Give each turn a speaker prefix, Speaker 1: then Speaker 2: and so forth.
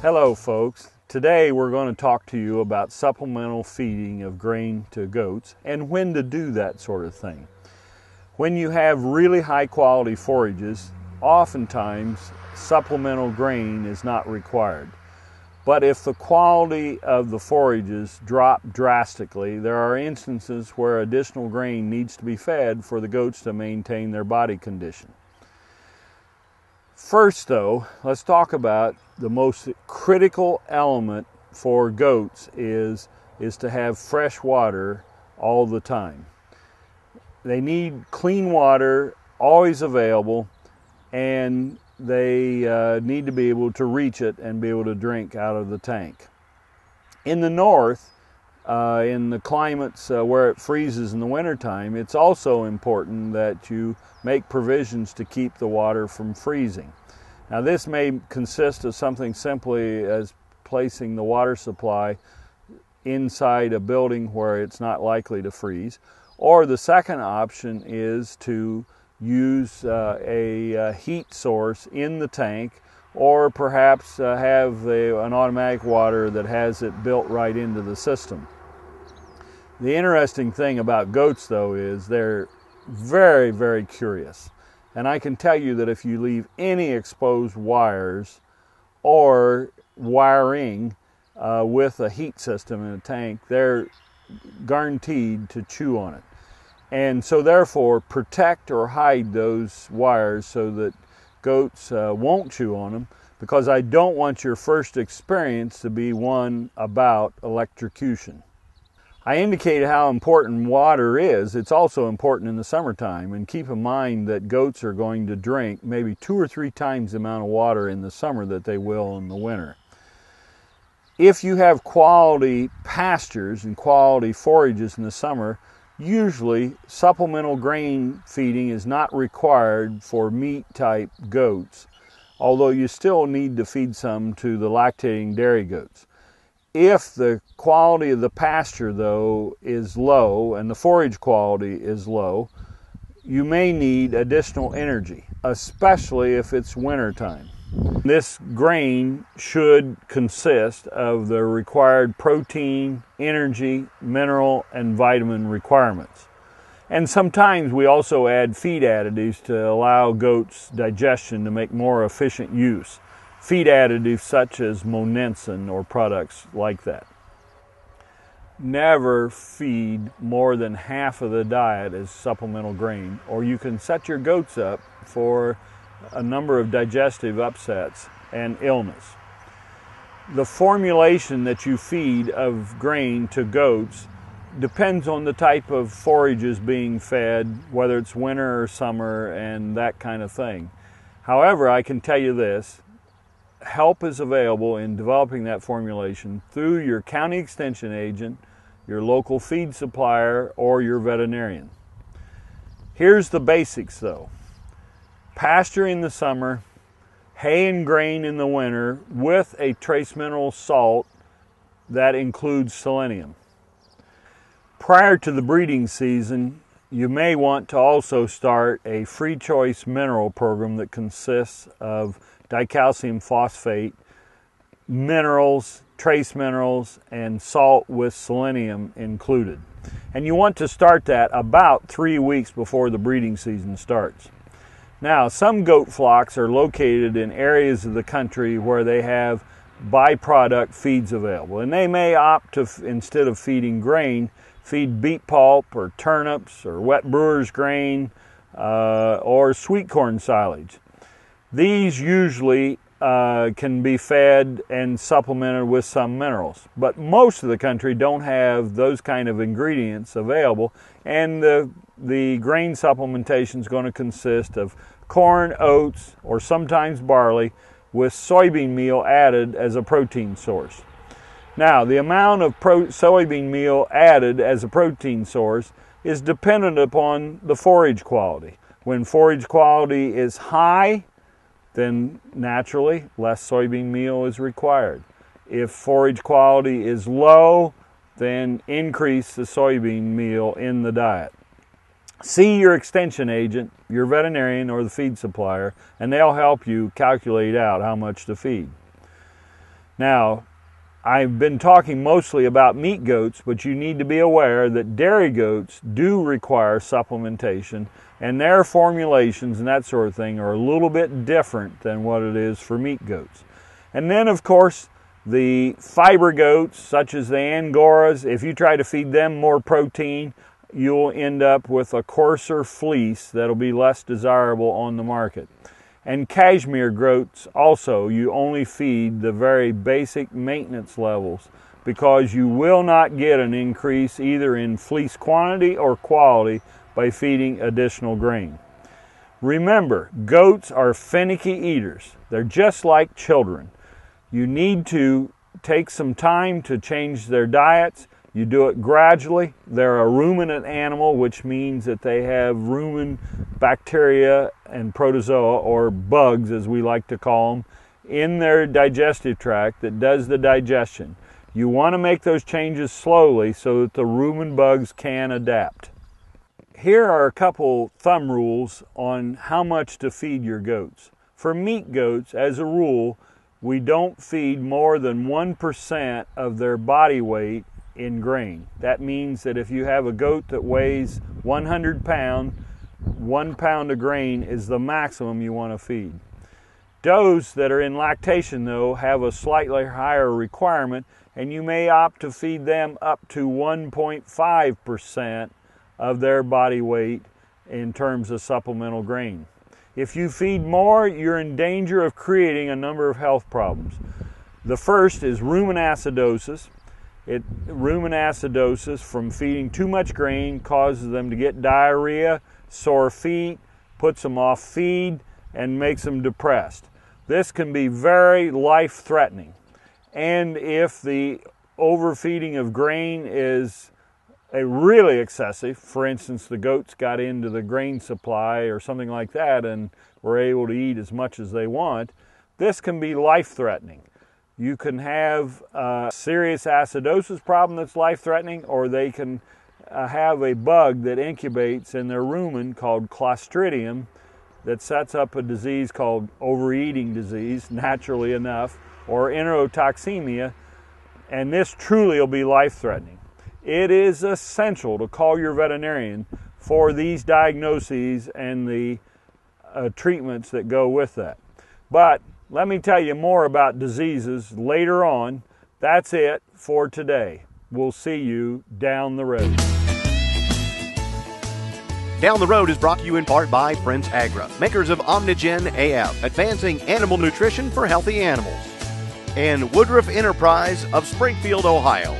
Speaker 1: Hello folks, today we're going to talk to you about supplemental feeding of grain to goats and when to do that sort of thing. When you have really high quality forages, oftentimes supplemental grain is not required. But if the quality of the forages drop drastically, there are instances where additional grain needs to be fed for the goats to maintain their body condition. First though, let's talk about the most critical element for goats is to have fresh water all the time. They need clean water always available, and they need to be able to reach it and be able to drink out of the tank. In the north, in the climates where it freezes in the wintertime, it's also important that you make provisions to keep the water from freezing. Now this may consist of something simply as placing the water supply inside a building where it's not likely to freeze, or the second option is to use a heat source in the tank, or perhaps have an automatic water that has it built right into the system. The interesting thing about goats though is they're very, very curious. And I can tell you that if you leave any exposed wires or wiring with a heat system in a tank, they're guaranteed to chew on it. And so therefore protect or hide those wires so that goats won't chew on them, because I don't want your first experience to be one about electrocution. I indicated how important water is. It's also important in the summertime, and keep in mind that goats are going to drink maybe 2 or 3 times the amount of water in the summer that they will in the winter. If you have quality pastures and quality forages in the summer, usually supplemental grain feeding is not required for meat type goats, although you still need to feed some to the lactating dairy goats. If the quality of the pasture though is low and the forage quality is low, you may need additional energy, especially if it's wintertime. This grain should consist of the required protein, energy, mineral, and vitamin requirements. And sometimes we also add feed additives to allow goats' digestion to make more efficient use. Feed additives such as Monensin or products like that. Never feed more than half of the diet as supplemental grain, or you can set your goats up for a number of digestive upsets and illness. The formulation that you feed of grain to goats depends on the type of forages being fed, whether it's winter or summer and that kind of thing. However, I can tell you this: help is available in developing that formulation through your county extension agent, your local feed supplier, or your veterinarian. Here's the basics though. Pasture in the summer, hay and grain in the winter with a trace mineral salt that includes selenium. Prior to the breeding season, you may want to also start a free choice mineral program that consists of dicalcium phosphate, minerals, trace minerals, and salt with selenium included. And you want to start that about 3 weeks before the breeding season starts. Now, some goat flocks are located in areas of the country where they have byproduct feeds available, and they may opt to, instead of feeding grain, feed beet pulp or turnips or wet brewer's grain or sweet corn silage. These usually can be fed and supplemented with some minerals, but most of the country don't have those kind of ingredients available, and the grain supplementation is going to consist of corn, oats, or sometimes barley with soybean meal added as a protein source. Now, the amount of soybean meal added as a protein source is dependent upon the forage quality. When forage quality is high, then naturally less soybean meal is required. If forage quality is low, then increase the soybean meal in the diet. See your extension agent, your veterinarian, or the feed supplier, and they'll help you calculate out how much to feed. Now, I've been talking mostly about meat goats, but you need to be aware that dairy goats do require supplementation, and their formulations and that sort of thing are a little bit different than what it is for meat goats. And then, of course, the fiber goats, such as the Angoras, if you try to feed them more protein, you'll end up with a coarser fleece that'll be less desirable on the market. And cashmere goats also, you only feed the very basic maintenance levels, because you will not get an increase either in fleece quantity or quality by feeding additional grain. Remember, goats are finicky eaters. They're just like children. You need to take some time to change their diets. You do it gradually. They're a ruminant animal, which means that they have rumen bacteria and protozoa, or bugs as we like to call them, in their digestive tract that does the digestion. You want to make those changes slowly so that the rumen bugs can adapt. Here are a couple thumb rules on how much to feed your goats. For meat goats, as a rule, we don't feed more than 1% of their body weight in grain. That means that if you have a goat that weighs 100 pounds, 1 pound of grain is the maximum you want to feed. Does that are in lactation, though, have a slightly higher requirement, and you may opt to feed them up to 1.5% of their body weight in terms of supplemental grain. If you feed more, you're in danger of creating a number of health problems. The first is rumen acidosis. Rumen acidosis from feeding too much grain causes them to get diarrhea, sore feet, puts them off feed, and makes them depressed. This can be very life-threatening. And if the overfeeding of grain is really excessive, for instance, the goats got into the grain supply or something like that and were able to eat as much as they want, this can be life-threatening. You can have a serious acidosis problem that's life-threatening, or they can have a bug that incubates in their rumen called Clostridium that sets up a disease called overeating disease, naturally enough, or enterotoxemia, and this truly will be life-threatening. It is essential to call your veterinarian for these diagnoses and the treatments that go with that. But let me tell you more about diseases later on. That's it for today. We'll see you down the road.
Speaker 2: Down the Road is brought to you in part by Prince Agra, makers of Omnigen AF, advancing animal nutrition for healthy animals, and Woodruff Enterprise of Springfield, Ohio,